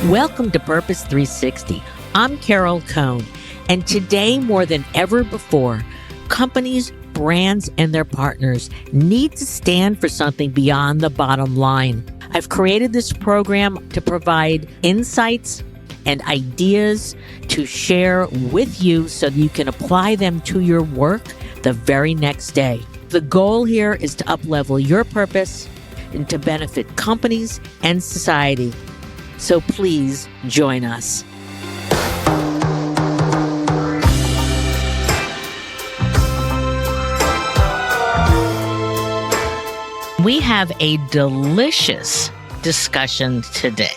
Welcome to Purpose 360. I'm Carol Cohn, and today more than ever before, companies, brands, and their partners need to stand for something beyond the bottom line. I've created this program to provide insights and ideas to share with you so that you can apply them to your work the very next day. The goal here is to up-level your purpose and to benefit companies and society. So please join us. We have a delicious discussion today.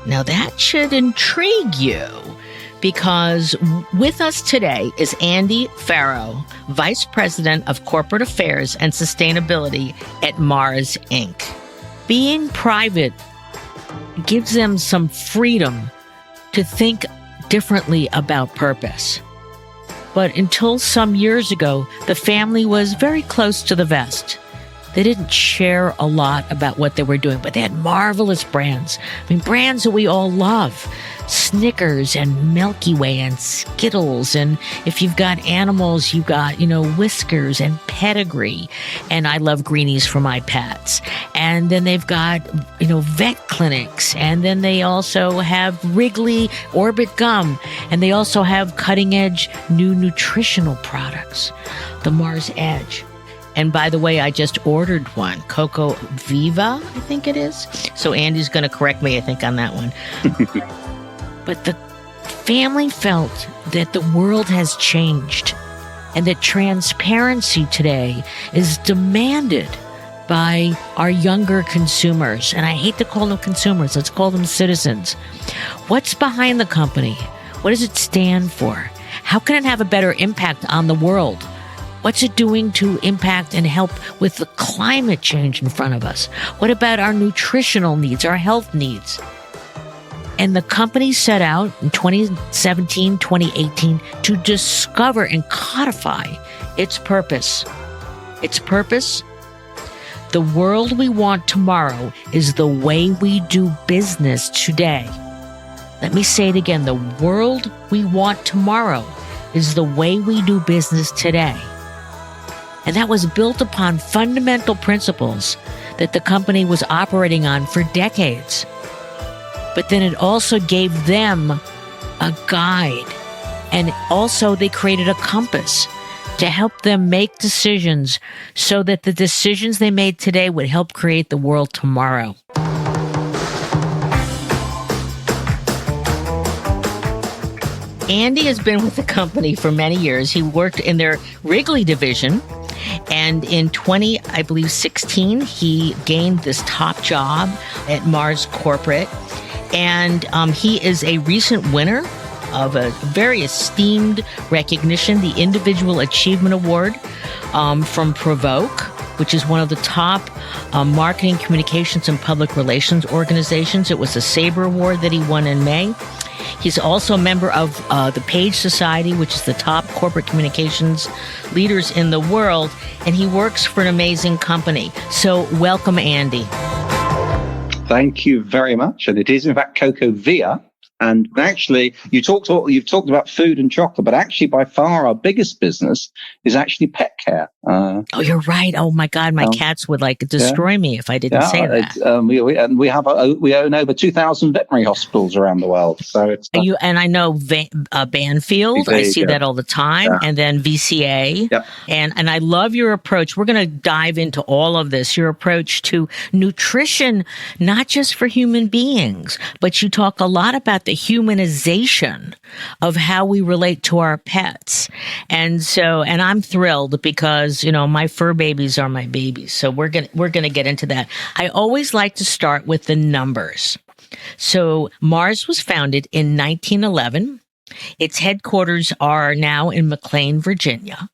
Now that should intrigue you because with us today is Andy Pharoah, Vice President of Corporate Affairs and Sustainability at Mars, Inc. Being private gives them some freedom to think differently about purpose. But until some years ago, the family was very close to the vest. They didn't share a lot about what they were doing, but they had marvelous brands. I mean, brands that we all love. Snickers and Milky Way and Skittles. And if you've got animals, you've got, Whiskers and Pedigree. And I love greenies for my pets. And then they've got, vet clinics. And then they also have Wrigley Orbit Gum. And they also have cutting edge new nutritional products. The Mars Edge. And by the way, I just ordered one, Cocoa Viva, I think it is. So Andy's going to correct me, I think, on that one. But the family felt that the world has changed and that transparency today is demanded by our younger consumers. And I hate to call them consumers. Let's call them citizens. What's behind the company? What does it stand for? How can it have a better impact on the world? What's it doing to impact and help with the climate change in front of us? What about our nutritional needs, our health needs? And the company set out in 2017, 2018 to discover and codify its purpose. Its purpose? The world we want tomorrow is the way we do business today. Let me say it again. The world we want tomorrow is the way we do business today. And that was built upon fundamental principles that the company was operating on for decades. But then it also gave them a guide. And also they created a compass to help them make decisions so that the decisions they made today would help create the world tomorrow. Andy has been with the company for many years. He worked in their Wrigley division. And in 2016, he gained this top job at Mars Corporate. And he is a recent winner of a very esteemed recognition, the Individual Achievement Award from Provoke, which is one of the top marketing, communications, and public relations organizations. It was a SABRE Award that he won in May. He's also a member of the Page Society, which is the top corporate communications leaders in the world, and he works for an amazing company. So welcome, Andy. Thank you very much. And it is, in fact, Cocoa Via. And actually, you've talked about food and chocolate, but actually, by far, our biggest business is actually pet care. Oh, you're right. Oh my God, my cats would destroy me if I didn't say that. We own over 2,000 veterinary hospitals around the world. So it's and I know Banfield. I see that all the time, and then VCA. Yep. And I love your approach. We're going to dive into all of this. Your approach to nutrition, not just for human beings, but you talk a lot about the humanization of how we relate to our pets. And I'm thrilled because, my fur babies are my babies. So we're going to get into that. I always like to start with the numbers. So Mars was founded in 1911. Its headquarters are now in McLean, Virginia.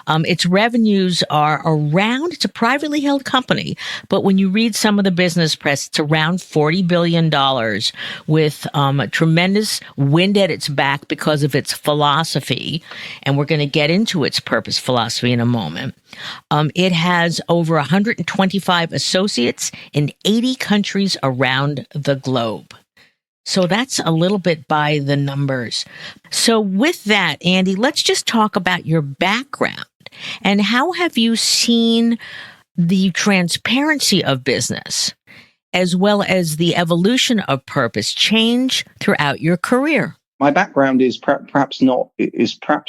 Its revenues are around, it's a privately held company, but when you read some of the business press, it's around $40 billion with a tremendous wind at its back because of its philosophy. And we're going to get into its purpose philosophy in a moment. It has over 125 associates in 80 countries around the globe. So that's a little bit by the numbers. So with that, Andy, let's just talk about your background and how have you seen the transparency of business as well as the evolution of purpose change throughout your career? My background is perhaps a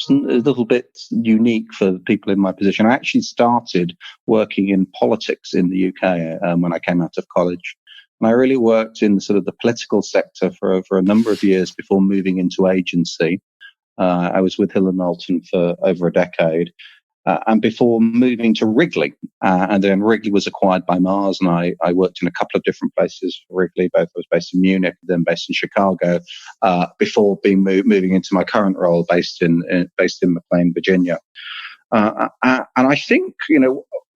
little bit unique for people in my position. I actually started working in politics in the UK when I came out of college. And I really worked in sort of the political sector for a number of years before moving into agency. I was with Hill and Knowlton for over a decade. And before moving to Wrigley, and then Wrigley was acquired by Mars, and I worked in a couple of different places for Wrigley. Both I was based in Munich, then based in Chicago, before moving into my current role, based in McLean, Virginia. And I think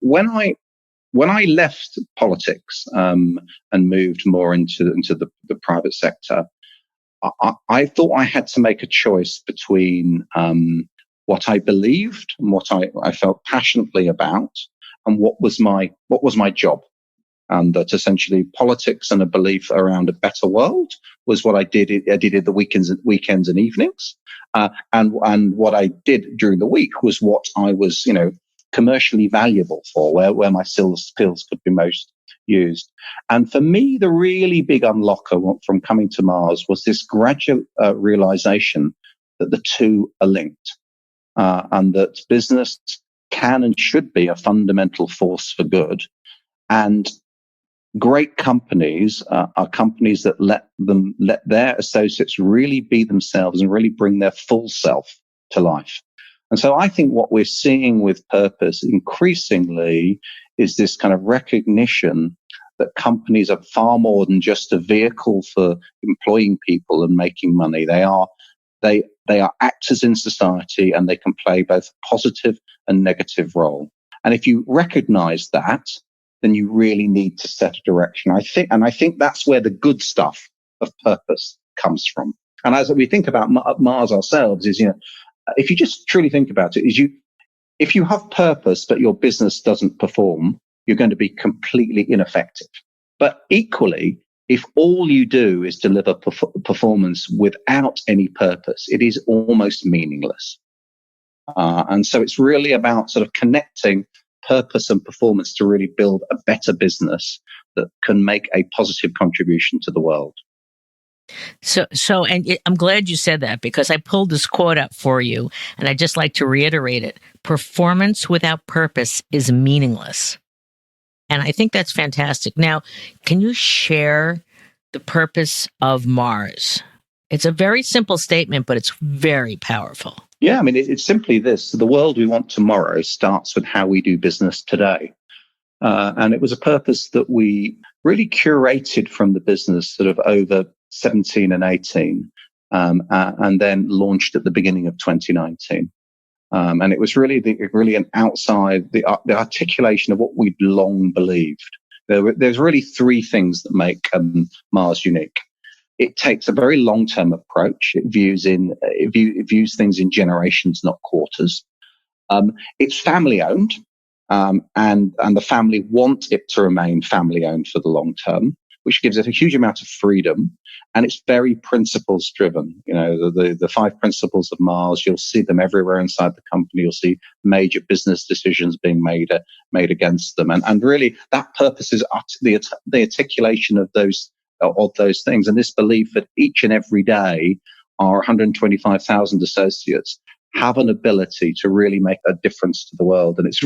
when I left politics and moved more into the private sector, I thought I had to make a choice between what I believed and what I felt passionately about, and what was my job. And that essentially politics and a belief around a better world was what I did. I did it the weekends and evenings, and what I did during the week was what I was, commercially valuable for, where my skills could be most used. And for me, the really big unlocker from coming to Mars was this gradual realization that the two are linked. And that business can and should be a fundamental force for good. And great companies are companies that let their associates really be themselves and really bring their full self to life. And so I think what we're seeing with purpose increasingly is this kind of recognition that companies are far more than just a vehicle for employing people and making money. They are actors in society, and they can play both a positive and negative role. And if you recognize that, then you really need to set a direction. I think that's where the good stuff of purpose comes from. And as we think about Mars ourselves, if you just truly think about it, if you have purpose but your business doesn't perform, you're going to be completely ineffective. But equally, if all you do is deliver performance without any purpose, it is almost meaningless. And so it's really about sort of connecting purpose and performance to really build a better business that can make a positive contribution to the world. I'm glad you said that, because I pulled this quote up for you, and I'd just like to reiterate it. Performance without purpose is meaningless. And I think that's fantastic. Now, can you share the purpose of Mars? It's a very simple statement, but it's very powerful. Yeah, I mean, it's simply this. The world we want tomorrow starts with how we do business today. And it was a purpose that we really curated from the business sort of over 17 and 18, and then launched at the beginning of 2019. And it was really an outside, the articulation of what we'd long believed. There's really three things that make Mars unique. It takes a very long-term approach. It views things in generations, not quarters. It's family-owned, and the family want it to remain family-owned for the long term, which gives it a huge amount of freedom. And it's very principles-driven. The 5 principles of Mars, you'll see them everywhere inside the company. You'll see major business decisions being made against them. And really, that purpose is the articulation of those things, and this belief that each and every day our 125,000 associates have an ability to really make a difference to the world. And it's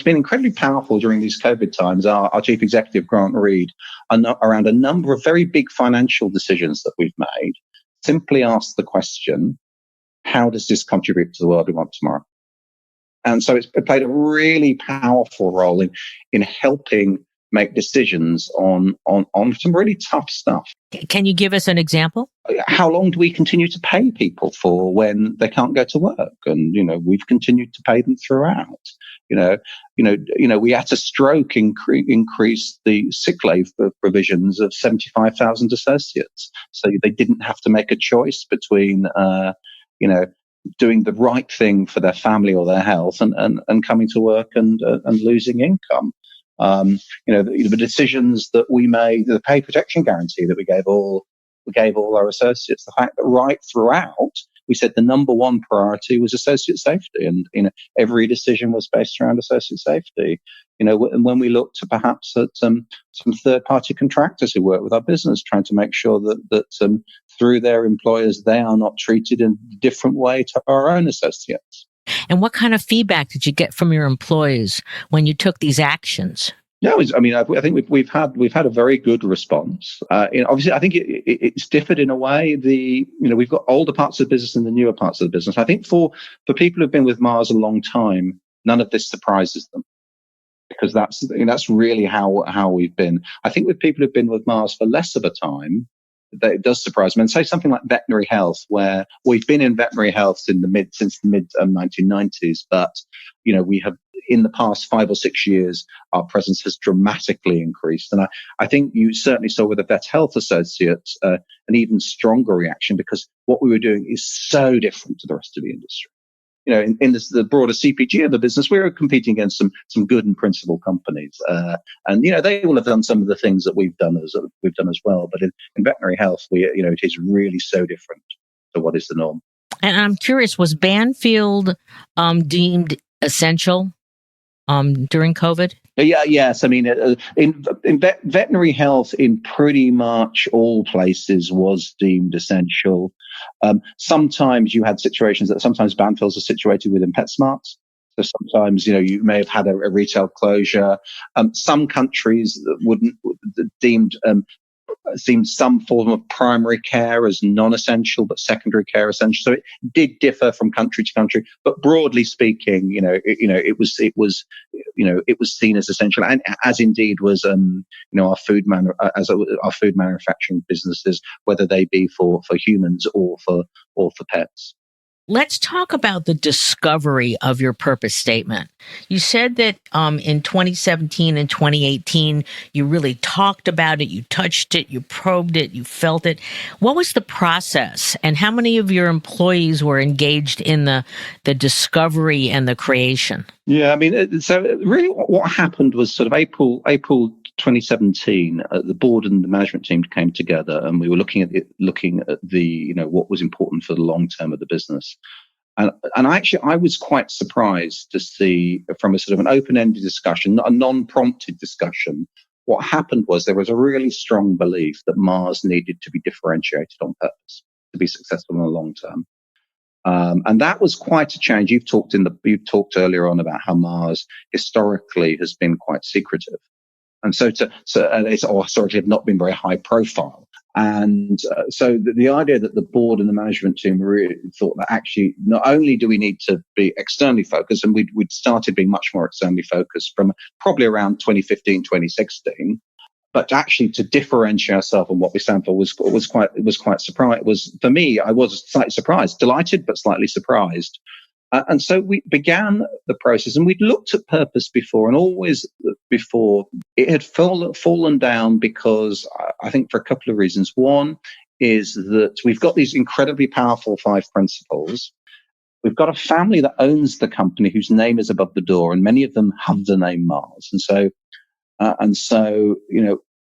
been incredibly powerful during these COVID times. Our chief executive, Grant Reed, around a number of very big financial decisions that we've made, simply asked the question, how does this contribute to the world we want tomorrow? And so it played a really powerful role in helping make decisions on some really tough stuff. Can you give us an example? How long do we continue to pay people for when they can't go to work? And we've continued to pay them throughout. We had to stroke increase the sick leave provisions of 75,000 associates, so they didn't have to make a choice between doing the right thing for their family or their health and coming to work and losing income. The decisions that we made, the pay protection guarantee that we gave all we gave all our associates. The fact that right throughout, we said the number one priority was associate safety, and every decision was based around associate safety. And when we looked to perhaps at some third-party contractors who work with our business, trying to make sure that through their employers they are not treated in a different way to our own associates. And what kind of feedback did you get from your employees when you took these actions? Yeah, I think we've had a very good response. Obviously, I think it's differed in a way. We've got older parts of the business and the newer parts of the business. I think for people who've been with Mars a long time, none of this surprises them, because that's really how we've been. I think with people who've been with Mars for less of a time, that it does surprise me. And say something like veterinary health, where we've been in veterinary health since the mid 1990s, but we have, in the past 5 or 6 years, our presence has dramatically increased. And I think you certainly saw with the vet health associates an even stronger reaction, because what we were doing is so different to the rest of the industry. In the broader CPG of the business, we were competing against some good and principled companies, and they will have done some of the things that we've done as well. But in veterinary health, it is really so different to what is the norm. And I'm curious, was Banfield deemed essential during COVID? Yes. I mean, in veterinary health, in pretty much all places, was deemed essential. Sometimes you had situations that sometimes Banfields are situated within PetSmarts. So sometimes, you may have had a retail closure. Some countries deemed some form of primary care as non-essential, but secondary care essential. So it did differ from country to country, but broadly speaking, it was seen as essential, and as indeed was our food manufacturing businesses, whether they be for humans or for pets. Let's talk about the discovery of your purpose statement. You said that in 2017 and 2018, you really talked about it, you touched it, you probed it, you felt it. What was the process, and how many of your employees were engaged in the discovery and the creation? Yeah, I mean, so really what happened was sort of April 2017, the board and the management team came together, and we were looking at the what was important for the long term of the business. And I was quite surprised to see, from a sort of an open-ended discussion, a non-prompted discussion, what happened was there was a really strong belief that Mars needed to be differentiated on purpose to be successful in the long term. And that was quite a change. You've talked earlier on about how Mars historically has been quite secretive. And so it's historically have not been very high profile. And so the idea that the board and the management team really thought that actually not only do we need to be externally focused, and we'd started being much more externally focused from probably around 2015, 2016, but actually to differentiate ourselves on what we stand for was quite surprising. For me, I was slightly surprised, delighted, but slightly surprised. And so we began the process, and we'd looked at purpose before, and always before it had fallen down, because I think for a couple of reasons. One is that we've got these incredibly powerful 5 principles. We've got a family that owns the company whose name is above the door, and many of them have the name Mars. And so,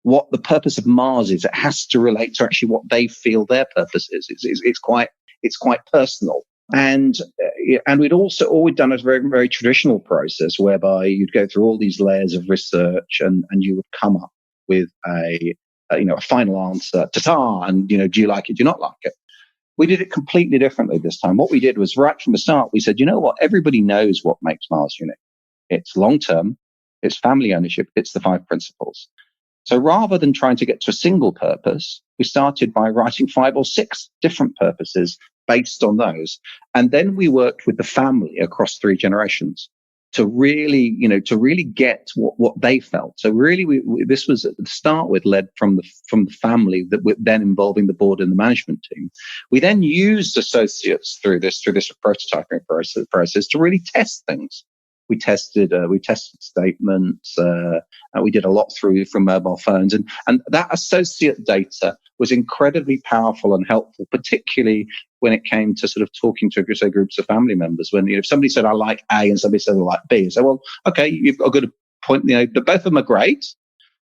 what the purpose of Mars is, it has to relate to actually what they feel their purpose is. It's quite personal. And we'd done a very, very traditional process whereby you'd go through all these layers of research, and you would come up with a final answer. Ta-ta! And, do you like it? Do you not like it? We did it completely differently this time. What we did was, right from the start, we said, you know what? Everybody knows what makes Mars unique. It's long-term, it's family ownership, it's the 5 principles. So rather than trying to get to a single purpose, we started by writing 5 or 6 different purposes based on those. And then we worked with the family across 3 generations to really get what they felt. So really, this was at the start with, led from the family, that then involving the board and the management team. We then used associates through this prototyping process to really test things. We tested statements. We did a lot from mobile phones, and that associate data was incredibly powerful and helpful, particularly when it came to sort of talking to groups of family members. When if somebody said I like A and somebody said I like B, I said, well, okay, you've got a good point. Both of them are great,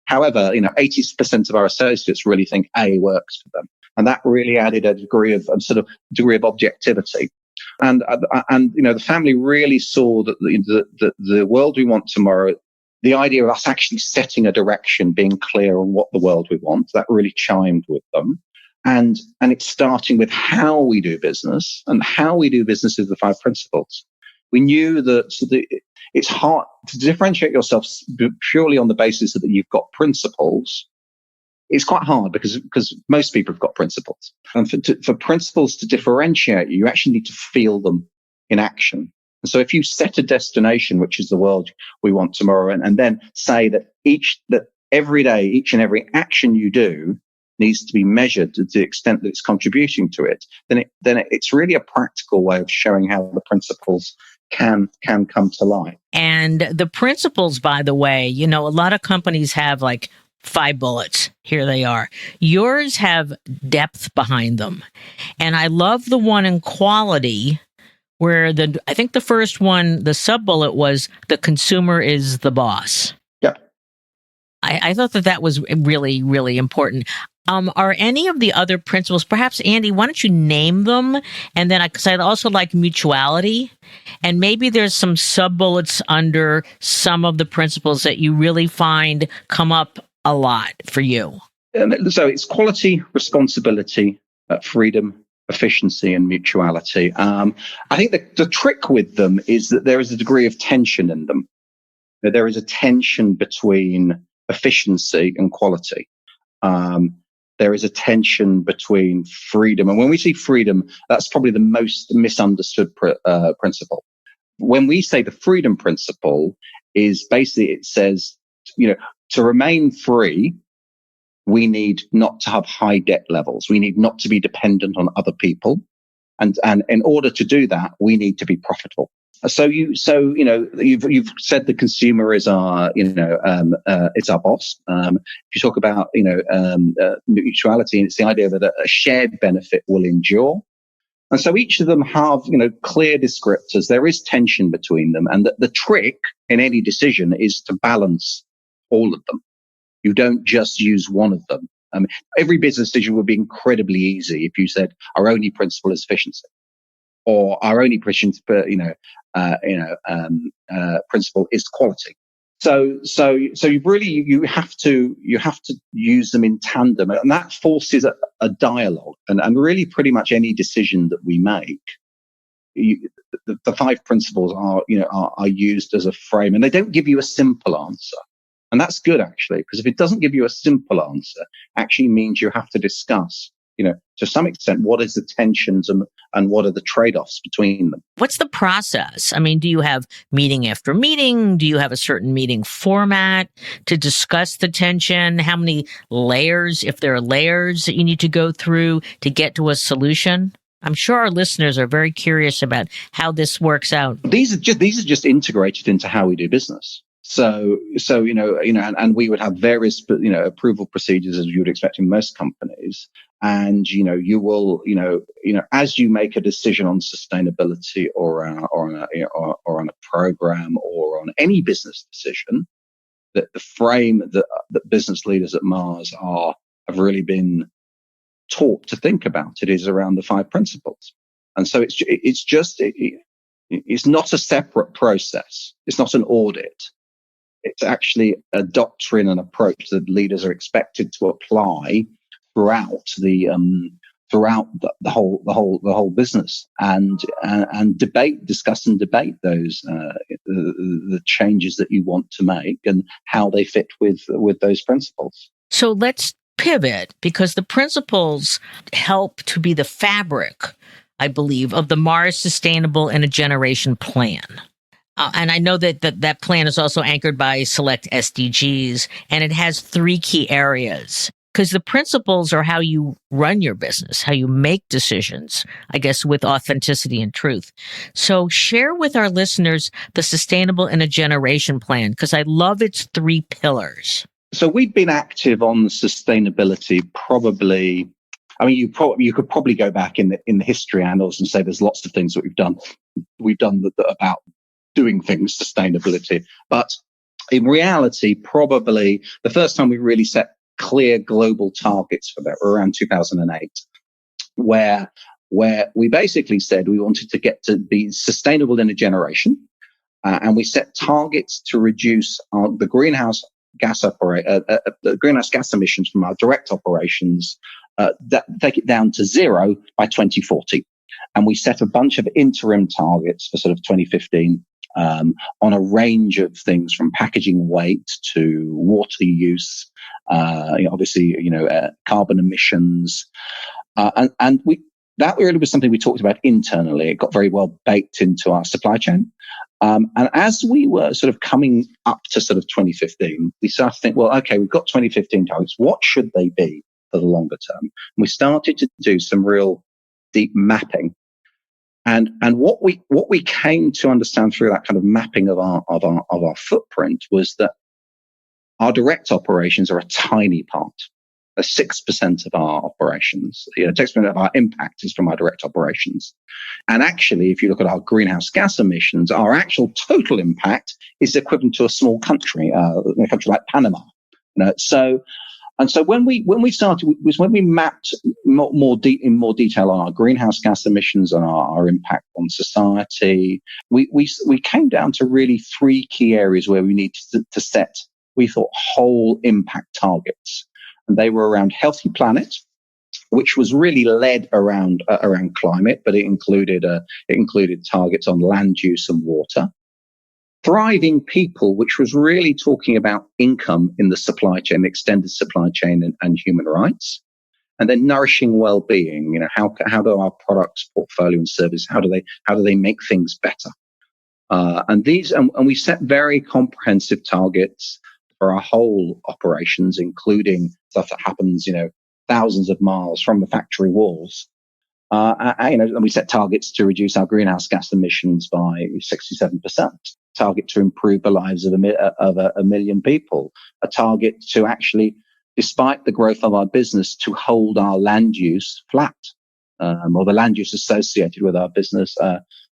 However, 80% of our associates really think A works for them. And that really added a degree of objectivity. And the family really saw that the world we want tomorrow, the idea of us actually setting a direction, being clear on what the world we want, that really chimed with them. And it's starting with how we do business, and how we do business is the 5 principles. We knew that it's hard to differentiate yourself purely on the basis that you've got principles. It's quite hard because most people have got principles. And for principles to differentiate you, you actually need to feel them in action. And so if you set a destination, which is the world we want tomorrow, and then say that every day, each and every action you do needs to be measured to the extent that it's contributing to it, then it's really a practical way of showing how the principles can come to light. And the principles, by the way, a lot of companies have like 5 bullets. Here they are. Yours have depth behind them. And I love the one in quality where I think the first one, the sub-bullet was the consumer is the boss. Yep. I thought that was really, really important. Are any of the other principles, perhaps, Andy, why don't you name them? And then, because I also like mutuality, and maybe there's some sub-bullets under some of the principles that you really find come up a lot for you. So it's quality, responsibility, freedom, efficiency, and mutuality. I think the trick with them is that there is a degree of tension in them. There is a tension between efficiency and quality. There is a tension between freedom. And when we see freedom, that's probably the most misunderstood principle. When we say the freedom principle is basically, it says, to remain free, we need not to have high debt levels. We need not to be dependent on other people. And in order to do that, we need to be profitable. So you've said the consumer is our, it's our boss. If you talk about, mutuality, it's the idea that a shared benefit will endure. And so each of them have, clear descriptors. There is tension between them. And the trick in any decision is to balance all of them. You don't just use one of them. Every business decision would be incredibly easy if you said our only principle is efficiency, or our only principle is quality. So you have to use them in tandem, and that forces a dialogue. And really, pretty much any decision that we make, the 5 principles are used as a frame, and they don't give you a simple answer. And that's good, actually, because if it doesn't give you a simple answer, actually means you have to discuss, to some extent, what is the tensions and what are the trade-offs between them. What's the process? I mean, do you have meeting after meeting? Do you have a certain meeting format to discuss the tension? How many layers, if there are layers that you need to go through to get to a solution? I'm sure our listeners are very curious about how this works out. These are just integrated into how we do business. So and we would have various, approval procedures as you would expect in most companies. And, you will, as you make a decision on sustainability or on a program or on any business decision, that the frame that business leaders at Mars have really been taught to think about it is around the 5 principles. And so it's not a separate process. It's not an audit. It's actually a doctrine and approach that leaders are expected to apply throughout the whole business, and discuss and debate those the changes that you want to make and how they fit with those principles. So let's pivot, because the principles help to be the fabric, I believe, of the Mars Sustainable in a Generation plan. And I know that plan is also anchored by select SDGs, and it has 3 key areas. Because the principles are how you run your business, how you make decisions, I guess, with authenticity and truth. So share with our listeners the Sustainable in a Generation plan, because I love its 3 pillars. So we've been active on sustainability probably. I mean, you could probably go back in the history annals and say there's lots of things that we've done about doing things sustainability. But In reality, probably the first time we really set clear global targets for that were around 2008, where we basically said we wanted to get to be sustainable in a generation, and we set targets to reduce the greenhouse gas emissions from our direct operations, that take it down to zero by 2040. And we set a bunch of interim targets for sort of 2015 on a range of things from packaging weight to water use, obviously, carbon emissions. And that really was something we talked about internally. It got very well baked into our supply chain. And as we were sort of coming up to sort of 2015, we started to think, well, okay, we've got 2015 targets. What should they be for the longer term? And we started to do some real deep mapping. And what we came to understand through that kind of mapping of our footprint was that our direct operations are a tiny part. 6% of our operations, 6% of our impact is from our direct operations. And actually, if you look at our greenhouse gas emissions, our actual total impact is equivalent to a small country, a country like Panama. So when we started, was when we mapped in more detail on our greenhouse gas emissions and our impact on society. We came down to really three key areas where we needed to set, we thought, whole impact targets. And they were around healthy planet, which was really led around climate, but it included targets on land use and water. Thriving people, which was really talking about income in the supply chain, the extended supply chain, and human rights. And then nourishing well-being. How do our products, portfolio, and service, how do they make things better? And we set very comprehensive targets for our whole operations, including stuff that happens, thousands of miles from the factory walls. And we set targets to reduce our greenhouse gas emissions by 67%. Target to improve the lives of a million people. A target to actually, despite the growth of our business, to hold our land use flat, or the land use associated with our business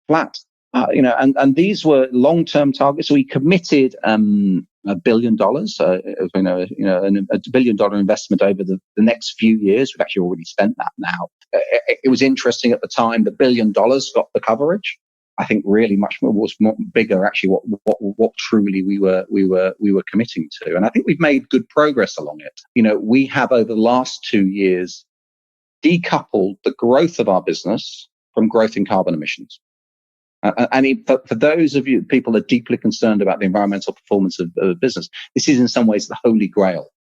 flat. And these were long-term targets. We committed $1 billion, $1 billion investment over the next few years. We've actually already spent that now. It was interesting at the time. The $1 billion got the coverage. I think really much more was bigger actually what truly we were committing to. And I think we've made good progress along it. We have over the last 2 years decoupled the growth of our business from growth in carbon emissions. And for those of you people that are deeply concerned about the environmental performance of a business, this is in some ways the holy grail.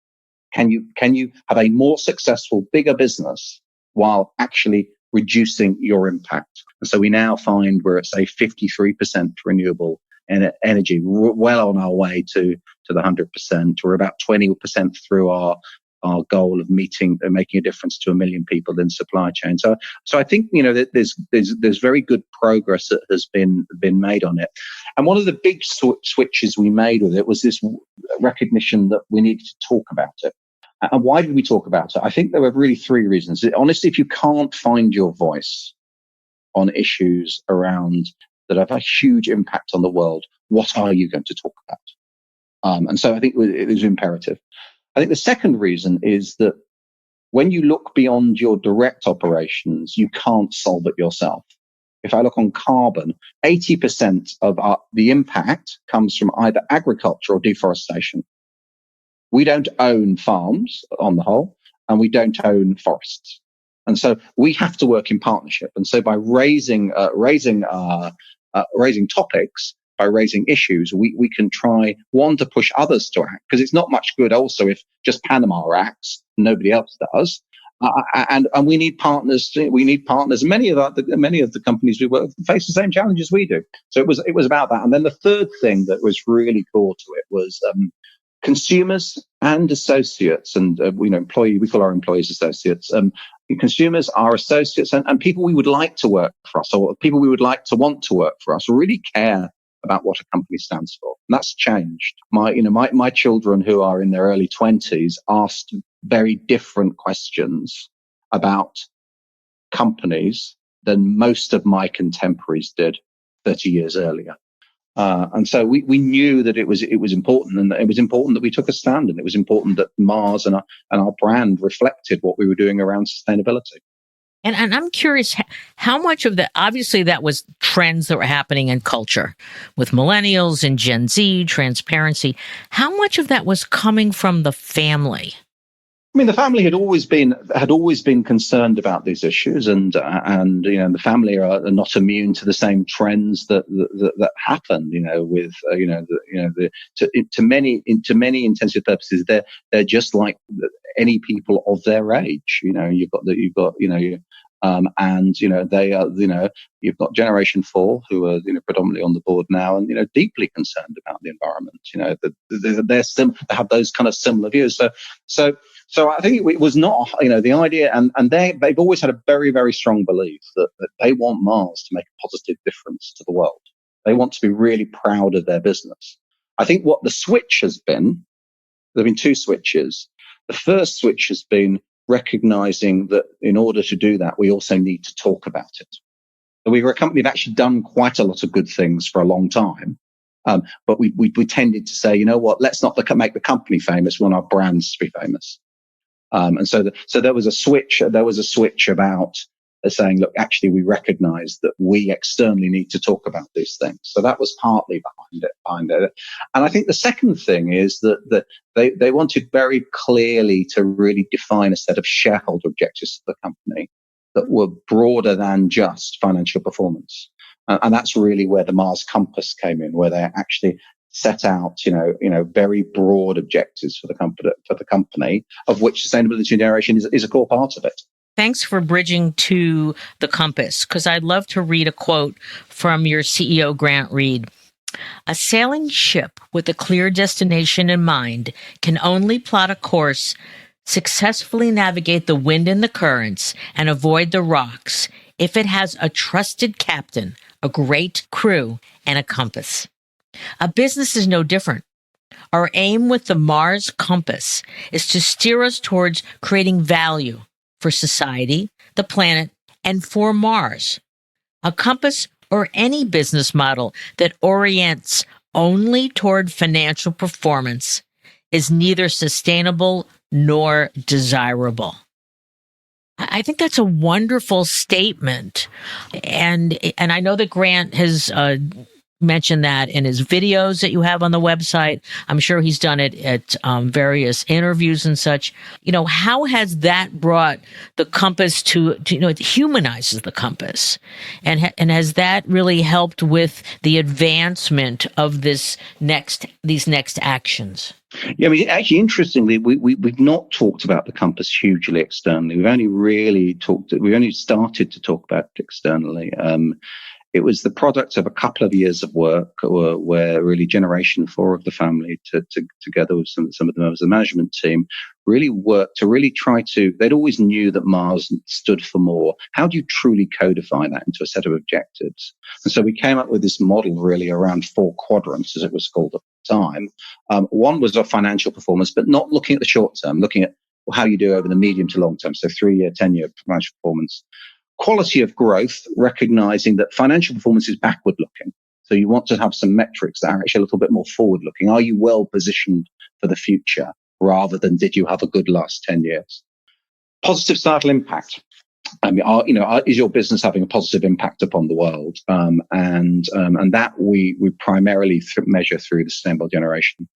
Can you have a more successful, bigger business while actually reducing your impact? And so we now find we're at, say, 53% renewable energy. We're well on our way to the 100%. We're about 20% through our goal of making a difference to 1 million people in supply chain. So I think that there's very good progress that has been made on it. And one of the big switches we made with it was this recognition that we needed to talk about it. And why did we talk about it? I think there were really three reasons. Honestly, if you can't find your voice on issues around that have a huge impact on the world, what are you going to talk about? And so I think it was imperative. I think the second reason is that when you look beyond your direct operations, you can't solve it yourself. If I look on carbon, 80% of the impact comes from either agriculture or deforestation. We don't own farms on the whole, and we don't own forests. And so we have to work in partnership. And so by raising topics, by raising issues, we can try, one, to push others to act, because it's not much good also if just Panama acts, nobody else does. And we need partners. We need partners. Many of the companies we work with face the same challenges we do. So it was about that. And then the third thing that was really core to it was consumers and associates, and we call our employees associates. Consumers are associates, and people we would like to work for us, or people we would like to want to work for us, really care about what a company stands for. And that's changed. My children, who are in their early 20s, asked very different questions about companies than most of my contemporaries did 30 years earlier. And so we knew that it was important, and that it was important that we took a stand, and it was important that Mars and our brand reflected what we were doing around sustainability. And I'm curious how much of that, obviously, that was trends that were happening in culture with millennials and Gen Z, transparency. How much of that was coming from the family? I mean, the family had always been concerned about these issues, and the family are not immune to the same trends that happen. To many intensive purposes, they're just like any people of their age. You've got Generation 4 who are predominantly on the board now, and deeply concerned about the environment. They have those kind of similar views. So I think it was not, the idea, and they've always had a very, very strong belief that they want Mars to make a positive difference to the world. They want to be really proud of their business. I think what the switch has been, there have been two switches. The first switch has been recognizing that in order to do that, we also need to talk about it. So we were a company that actually done quite a lot of good things for a long time. But we tended to say, you know what, let's not make the company famous, we want our brands to be famous. And so there was a switch. There was a switch about saying, look, actually, we recognise that we externally need to talk about these things. So that was partly behind it. And I think the second thing is that they wanted very clearly to really define a set of shareholder objectives for the company that were broader than just financial performance. And that's really where the Mars Compass came in, where they actually set out, very broad objectives for the company, of which sustainability generation is a core part of it. Thanks for bridging to the compass, because I'd love to read a quote from your CEO, Grant Reed. A sailing ship with a clear destination in mind can only plot a course, successfully navigate the wind and the currents, and avoid the rocks if it has a trusted captain, a great crew, and a compass. A business is no different. Our aim with the Mars Compass is to steer us towards creating value for society, the planet, and for Mars. A compass or any business model that orients only toward financial performance is neither sustainable nor desirable. I think that's a wonderful statement. And I know that Grant has mentioned that in his videos that you have on the website. I'm sure he's done it at various interviews and such. How has that brought the compass to it humanizes the compass, and has that really helped with the advancement of these next actions? Yeah, I mean, actually, interestingly, we've not talked about the compass hugely externally. We've only started to talk about it externally. It was the product of a couple of years of work where really Generation 4 of the family, together with some of the members of the management team, really worked to really try to, they'd always knew that Mars stood for more. How do you truly codify that into a set of objectives? And so we came up with this model really around 4 quadrants, as it was called at the time. One was of financial performance, but not looking at the short term, looking at how you do over the medium to long term. So 3-year, 10-year financial performance. Quality of growth, recognizing that financial performance is backward looking. So you want to have some metrics that are actually a little bit more forward looking. Are you well positioned for the future rather than did you have a good last 10 years? Positive societal impact. I mean, is your business having a positive impact upon the world? And that we primarily measure through the Sustainable Generation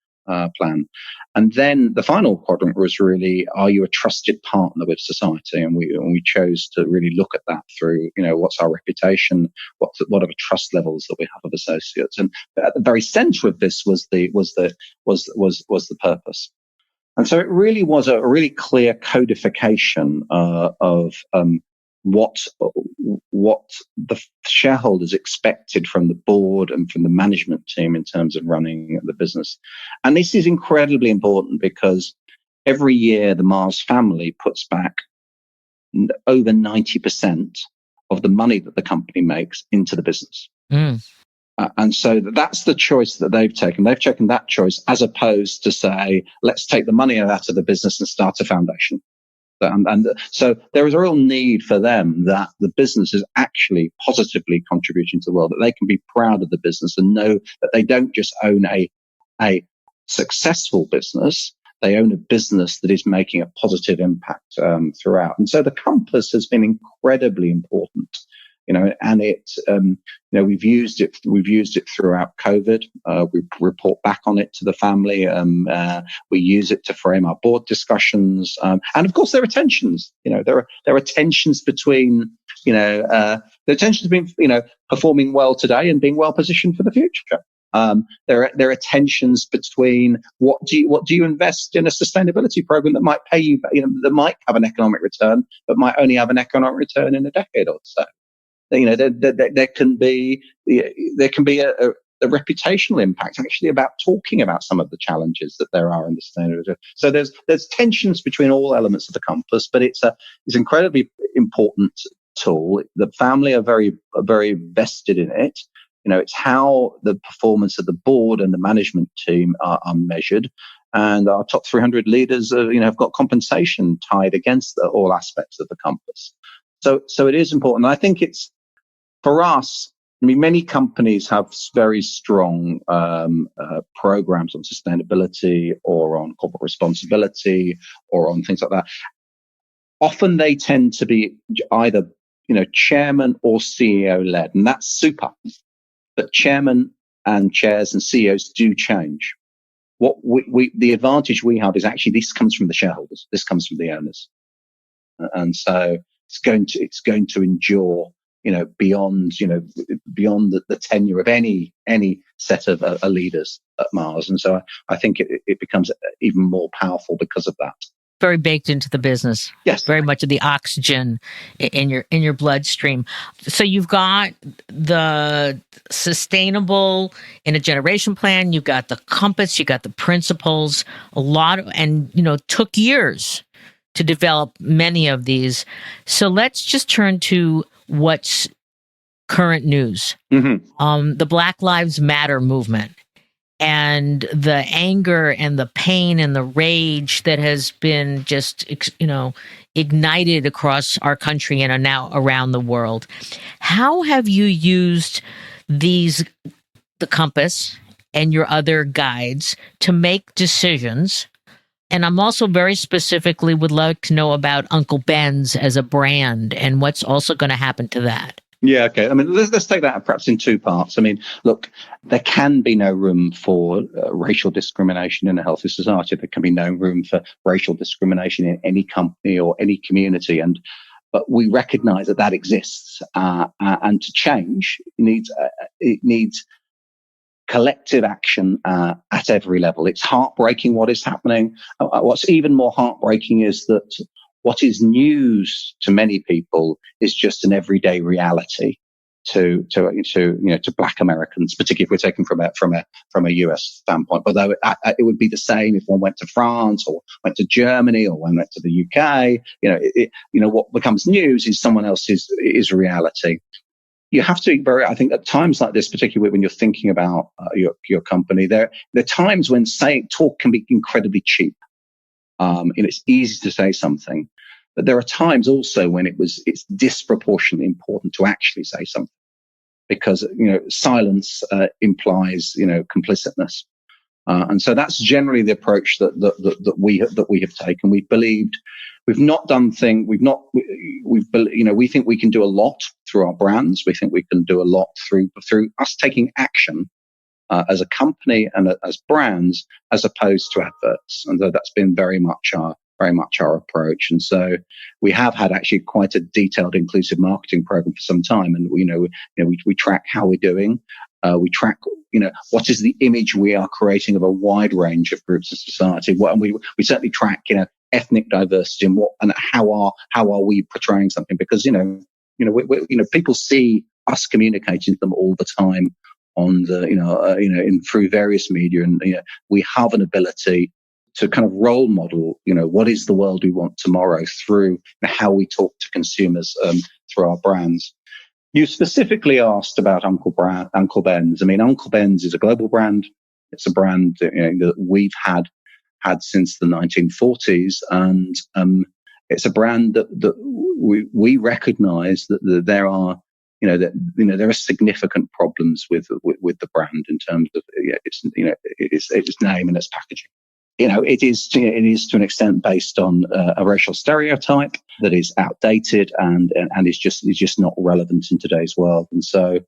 plan. And then the final quadrant was really, are you a trusted partner with society? And we chose to really look at that through, what's our reputation, what are the trust levels that we have of associates, and at the very center of this was the purpose. And so it really was a really clear codification of what the shareholders expected from the board and from the management team in terms of running the business. And this is incredibly important because every year the Mars family puts back over 90% of the money that the company makes into the business. And so that's the choice that they've taken. They've taken that choice as opposed to say, let's take the money out of the business and start a foundation. And so there is a real need for them that the business is actually positively contributing to the world, that they can be proud of the business and know that they don't just own a successful business, they own a business that is making a positive impact throughout. And so the compass has been incredibly important, and we've used it throughout COVID. We report back on it to the family. We use it to frame our board discussions. And of course, there are tensions. There are tensions between, performing well today and being well positioned for the future. There are tensions between what do you invest in a sustainability program that might pay you, that might have an economic return, but might only have an economic return in a decade or so. There can be a reputational impact actually about talking about some of the challenges that there are in the sustainability. So there's tensions between all elements of the compass, but it's incredibly important tool. The family are very vested in it. It's how the performance of the board and the management team are measured, and our top 300 leaders have got compensation tied against all aspects of the compass. So it is important. I think it's, for us, many companies have very strong programs on sustainability or on corporate responsibility or on things like that. Often they tend to be either, chairman or CEO led, and that's super. But chairman and chairs and CEOs do change. What the advantage we have is actually this comes from the shareholders. This comes from the owners, and so it's going to endure. Beyond the tenure of any set of leaders at Mars. And so I think it becomes even more powerful because of that. Very baked into the business. Yes. Very much of the oxygen in your bloodstream. So you've got the sustainable in a generation plan, you've got the compass, you got the principles, took years to develop many of these. So let's just turn to what's current news. Mm-hmm. The Black Lives Matter movement and the anger and the pain and the rage that has been just, ignited across our country and are now around the world. How have you used the compass and your other guides to make decisions? And I'm also very specifically would like to know about Uncle Ben's as a brand and what's also going to happen to that. Yeah, okay. Let's take that perhaps in two parts. Look, there can be no room for racial discrimination in a healthy society. There can be no room for racial discrimination in any company or any community. But we recognize that exists. And to change, it needs collective action at every level. It's heartbreaking what is happening. What's even more heartbreaking is that what is news to many people is just an everyday reality to Black Americans, particularly if we're taking from a US standpoint. Although it would be the same if one went to France or went to Germany or one went to the UK. What becomes news is someone else's is reality. You have to be I think at times like this, particularly when you're thinking about your company, there are times when talk can be incredibly cheap. It's easy to say something, but there are times also when it's disproportionately important to actually say something, because silence implies complicitness, and so that's generally the approach that we have taken. We've believed. We've not done things. We think we can do a lot through our brands. We think we can do a lot through us taking action as a company and as brands, as opposed to adverts. And so that's been very much our approach. And so we have had actually quite a detailed inclusive marketing program for some time. And we track how we're doing. We track what is the image we are creating of a wide range of groups of society. And we certainly track ethnic diversity and how are we portraying something, because people see us communicating to them all the time on the through various media, and we have an ability to kind of role model what is the world we want tomorrow through how we talk to consumers through our brands. You specifically asked about Uncle Ben's. Uncle Ben's is a global brand. It's a brand that we've had since the 1940s, and It's a brand that we recognize that there are, there are significant problems with the brand in terms of its name and its packaging. It is to an extent based on a racial stereotype that is outdated and is just not relevant in today's world. And so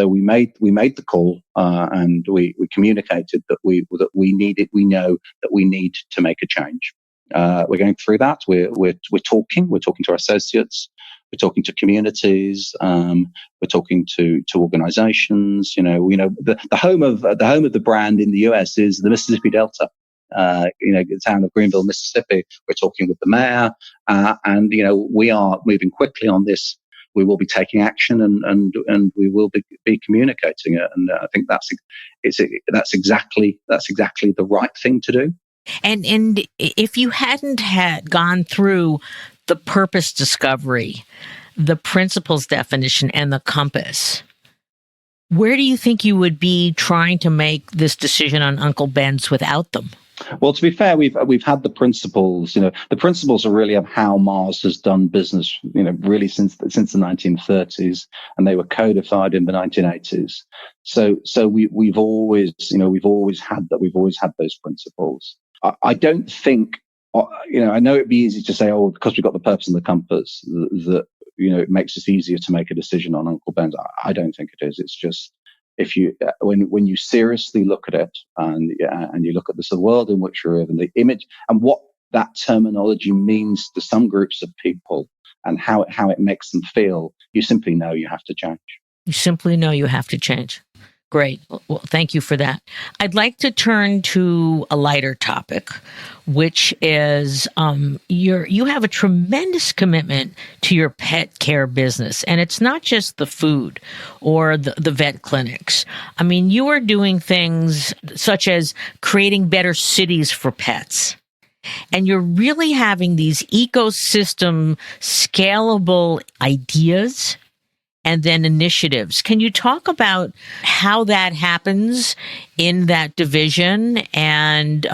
we made the call and we communicated that we needed. We know that we need to make a change. We're going through that. We're talking to our associates. We're talking to communities. We're talking to organizations. The home of the brand in the US is the Mississippi Delta. The town of Greenville, Mississippi. We're talking with the mayor, and we are moving quickly on this. We will be taking action, and we will be communicating it. And I think that's exactly the right thing to do. And if you hadn't gone through the purpose discovery, the principles definition, and the compass, where do you think you would be trying to make this decision on Uncle Ben's without them? Well, to be fair, we've had the principles. The principles are really of how Mars has done business. Really since the 1930s, and they were codified in the 1980s. So we've always had that. We've always had those principles. I don't think. I know it'd be easy to say, because we've got the purpose and the compass, that it makes it easier to make a decision on Uncle Ben's. I don't think it is. It's just, if you when you seriously look at it and you look at this world in which we're in, the image and what that terminology means to some groups of people and how it makes them feel, you simply know you have to change. You simply know you have to change. Great. Well, thank you for that. I'd like to turn to a lighter topic, which is you have a tremendous commitment to your pet care business. And it's not just the food or the vet clinics. I mean, you are doing things such as creating better cities for pets. And you're really having these ecosystem scalable ideas and then initiatives. Can you talk about how that happens in that division and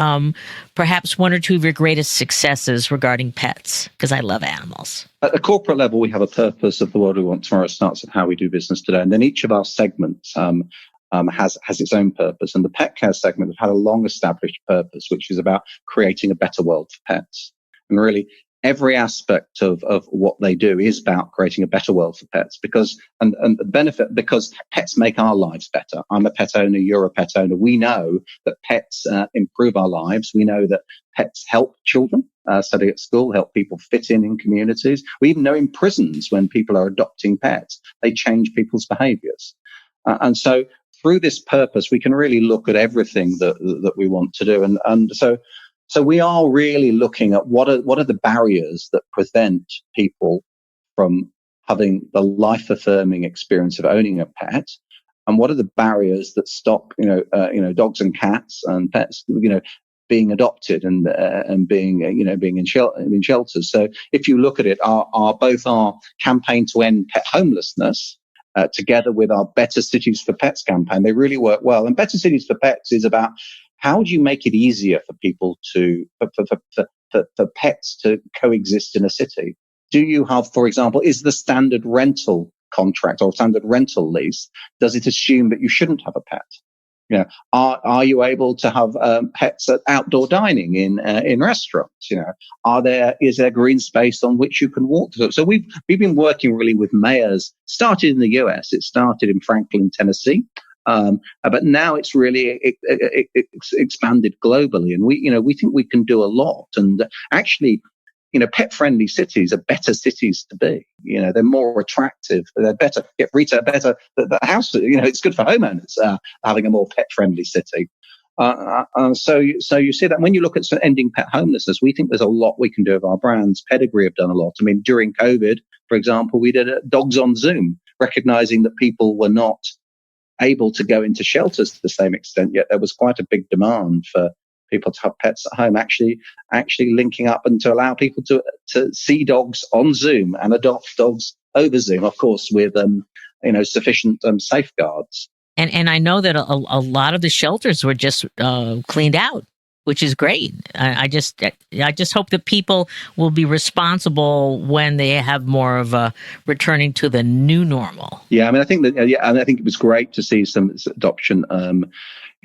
perhaps one or two of your greatest successes regarding pets? Because I love animals. At the corporate level, we have a purpose of the world we want tomorrow starts with how we do business today. And then each of our segments has its own purpose. And the pet care segment has had a long established purpose, which is about creating a better world for pets. And really, every aspect of what they do is about creating a better world for pets because the benefit, because pets make our lives better. I'm a pet owner. You're a pet owner. We know that pets improve our lives. We know that pets help children study at school, help people fit in communities. We even know in prisons when people are adopting pets, they change people's behaviors. And so through this purpose, we can really look at everything that we want to do. And so we are really looking at what are the barriers that prevent people from having the life-affirming experience of owning a pet, and what are the barriers that stop dogs and cats and pets being adopted and being in shelters. So if you look at it, both our campaign to end pet homelessness together with our Better Cities for Pets campaign, they really work well. And Better Cities for Pets is about how do you make it easier for people for pets to coexist in a city? Do you have, for example, is the standard rental contract or standard rental lease, does it assume that you shouldn't have a pet? Are you able to have pets at outdoor dining in restaurants? Is there green space on which you can walk to? So we've been working really with mayors. Started in the US, it started in Franklin, Tennessee. But now it's really expanded globally, and we think we can do a lot. And actually, pet-friendly cities are better cities to be. They're more attractive. They're better. Get retail better. The house. It's good for homeowners having a more pet-friendly city. So you see that when you look at ending pet homelessness, we think there's a lot we can do with our brands. Pedigree have done a lot. I mean, during COVID, for example, we did Dogs on Zoom, recognizing that people were not able to go into shelters to the same extent, yet there was quite a big demand for people to have pets at home, actually linking up and to allow people to see dogs on Zoom and adopt dogs over Zoom, of course, with sufficient safeguards. And I know that a lot of the shelters were just cleaned out. which is great. I just hope that people will be responsible when they have more of a returning to the new normal. Yeah, I mean, I think that, yeah, and I think it was great to see some adoption.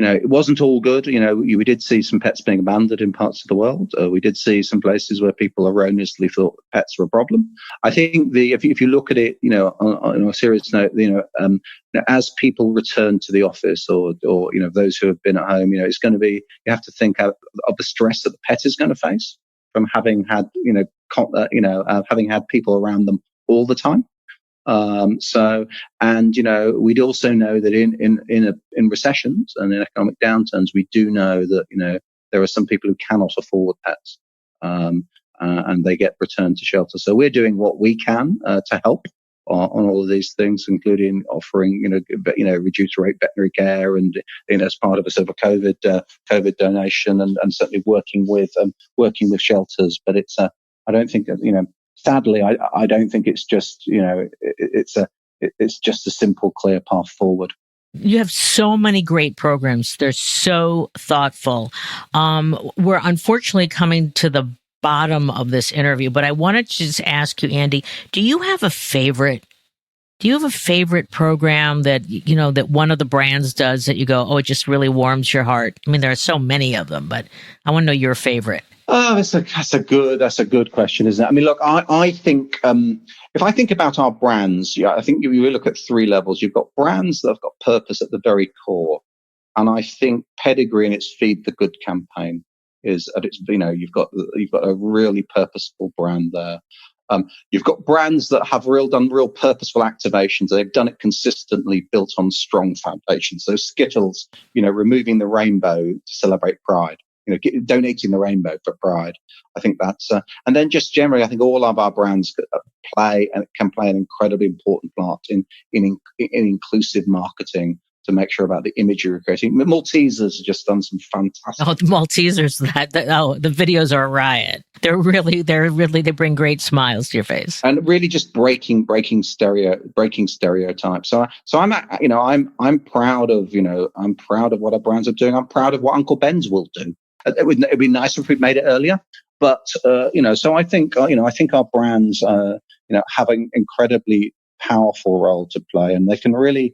It wasn't all good. We did see some pets being abandoned in parts of the world. We did see some places where people erroneously thought pets were a problem. I think if you look at it, on a serious note, as people return to the office or those who have been at home, it's going to be, you have to think of the stress that the pet is going to face from having had, having had people around them all the time. We'd also know that in recessions and in economic downturns, we do know that, there are some people who cannot afford pets, and they get returned to shelter. So we're doing what we can, to help on all of these things, including offering, reduced rate veterinary care and, as part of a sort of a COVID donation and certainly working with shelters. But it's, I don't think that, sadly, I don't think it's just, it's just a simple, clear path forward. You have so many great programs. They're so thoughtful. We're unfortunately coming to the bottom of this interview, but I wanted to just ask you, Andy, do you have a favorite program that, that one of the brands does that you go, oh, it just really warms your heart? I mean, there are so many of them, but I want to know your favorite. Oh, that's a good question, isn't it? I mean, look, I think, if I think about our brands, I think you look at three levels. You've got brands that have got purpose at the very core. And I think Pedigree and its Feed the Good campaign is at its, you've got a really purposeful brand there. You've got brands that have done real purposeful activations. They've done it consistently, built on strong foundations. So Skittles, removing the rainbow to celebrate Pride. Donating the rainbow for Pride. I think that's, and then just generally, I think all of our brands can play an incredibly important part in inclusive marketing to make sure about the imagery we're creating. Maltesers have just done some fantastic. Oh, the Maltesers! The videos are a riot. They bring great smiles to your face, and really just breaking stereotypes. So I'm proud of what our brands are doing. I'm proud of what Uncle Ben's will do. It'd be nice if we'd made it earlier, but so I think our brands have an incredibly powerful role to play, and they can really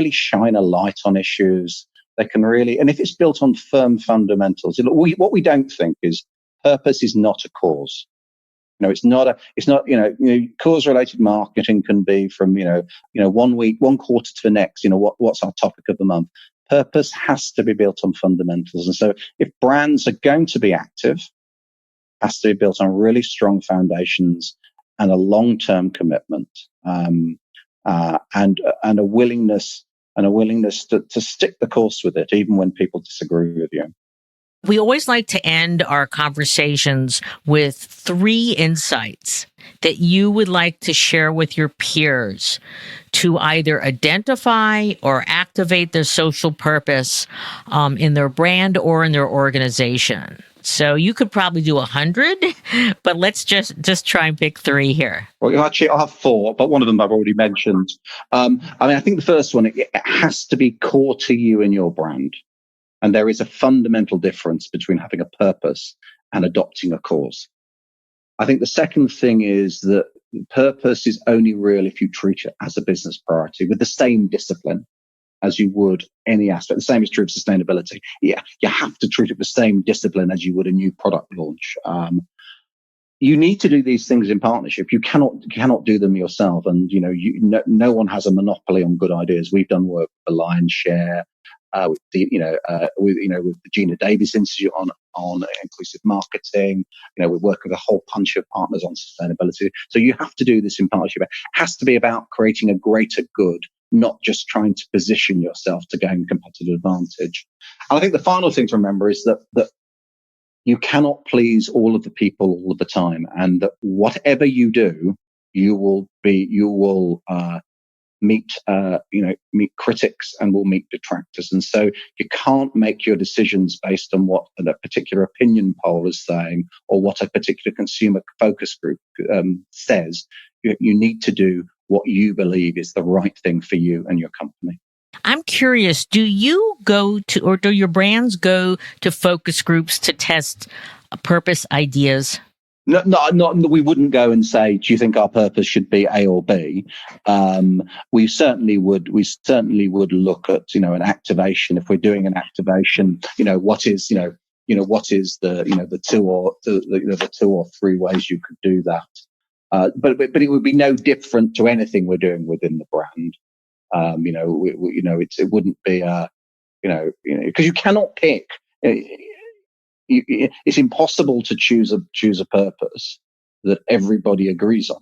shine a light on issues. They can really, and if it's built on firm fundamentals, what we don't think is purpose is not a cause. It's not cause-related marketing can be from 1 week, 1 quarter to the next. What's our topic of the month? Purpose has to be built on fundamentals. And so if brands are going to be active, it has to be built on really strong foundations and a long-term commitment, and a willingness to stick the course with it, even when people disagree with you. We always like to end our conversations with 3 insights that you would like to share with your peers to either identify or activate their social purpose in their brand or in their organization. So you could probably do 100, but let's just try and pick 3 here. Well, actually, I'll have 4, but one of them I've already mentioned. I think the first one, it has to be core to you and your brand. And there is a fundamental difference between having a purpose and adopting a cause. I think the second thing is that purpose is only real if you treat it as a business priority with the same discipline as you would any aspect. The same is true of sustainability. Yeah, you have to treat it with the same discipline as you would a new product launch. You need to do these things in partnership. You cannot do them yourself. And no one has a monopoly on good ideas. We've done work with the Lion's Share, with the Gina Davis Institute on inclusive marketing. We work with a whole bunch of partners on sustainability. So you have to do this in partnership. It has to be about creating a greater good, not just trying to position yourself to gain competitive advantage. And I think the final thing to remember is that you cannot please all of the people all of the time, and that whatever you do, you will meet critics and will meet detractors. And so you can't make your decisions based on what a particular opinion poll is saying or what a particular consumer focus group says. You need to do what you believe is the right thing for you and your company. I'm curious, do you go to, or do your brands go to focus groups to test purpose ideas? No, we wouldn't go and say, do you think our purpose should be A or B? We certainly would look at, an activation. If we're doing an activation, what is the two or three ways you could do that. But it would be no different to anything we're doing within the brand. It wouldn't be, because you cannot pick. It's impossible to choose a purpose that everybody agrees on,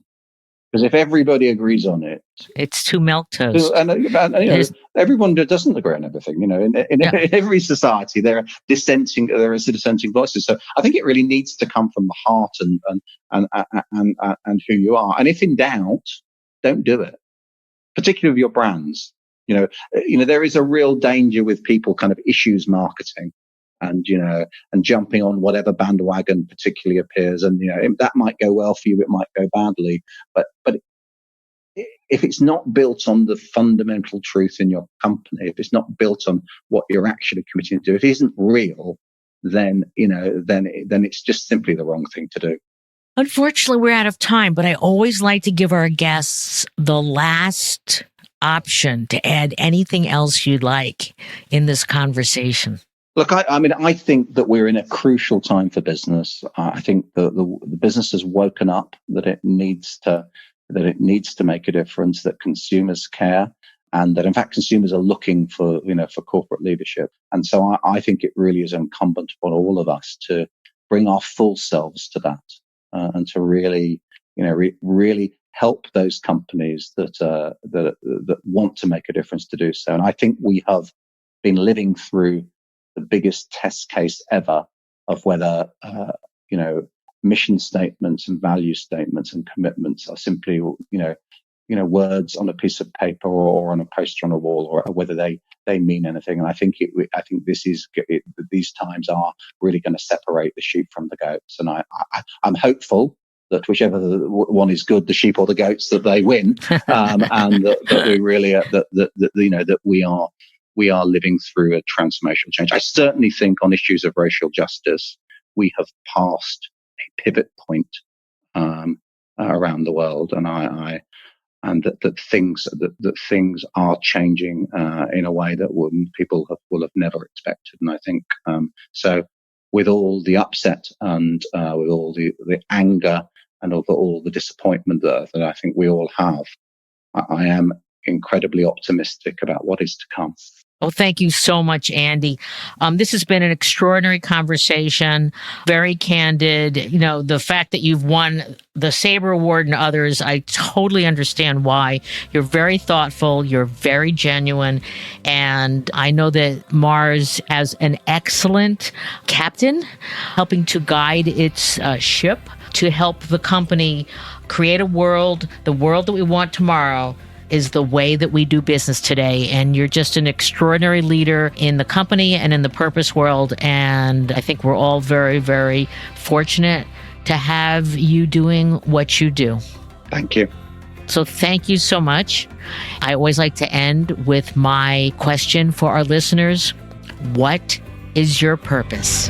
because if everybody agrees on it, it's too milquetoast. And everyone doesn't agree on everything. In every society there are dissenting voices. So I think it really needs to come from the heart and who you are. And if in doubt, don't do it. Particularly with your brands, there is a real danger with people kind of issues marketing. And jumping on whatever bandwagon particularly appears, and that might go well for you, it might go badly. But if it's not built on the fundamental truth in your company, if it's not built on what you're actually committing to do, if it isn't real, then it's just simply the wrong thing to do. Unfortunately, we're out of time, but I always like to give our guests the last option to add anything else you'd like in this conversation. Look, I think that we're in a crucial time for business. I think the business has woken up that it needs to make a difference, that consumers care, and that in fact consumers are looking for corporate leadership. And so I think it really is incumbent upon all of us to bring our full selves to that, and to really really help those companies that want to make a difference to do so. And I think we have been living through the biggest test case ever of whether, mission statements and value statements and commitments are simply, words on a piece of paper or on a poster on a wall, or whether they mean anything. And I think these times are really going to separate the sheep from the goats. And I'm hopeful that whichever one is good, the sheep or the goats, that they win, and that we really that we are living through a transformational change. I certainly think on issues of racial justice, we have passed a pivot point around the world, and that things are changing in a way that people will have never expected. And I think so. With all the upset and with all the anger and all the disappointment that I think we all have, I am incredibly optimistic about what is to come. Well, thank you so much, Andy. This has been an extraordinary conversation, very candid. The fact that you've won the Sabre Award and others, I totally understand why. You're very thoughtful, you're very genuine, and I know that Mars as an excellent captain, helping to guide its ship to help the company create the world that we want tomorrow, is the way that we do business today. And you're just an extraordinary leader in the company and in the purpose world. And I think we're all very, very fortunate to have you doing what you do. Thank you. So thank you so much. I always like to end with my question for our listeners. What is your purpose?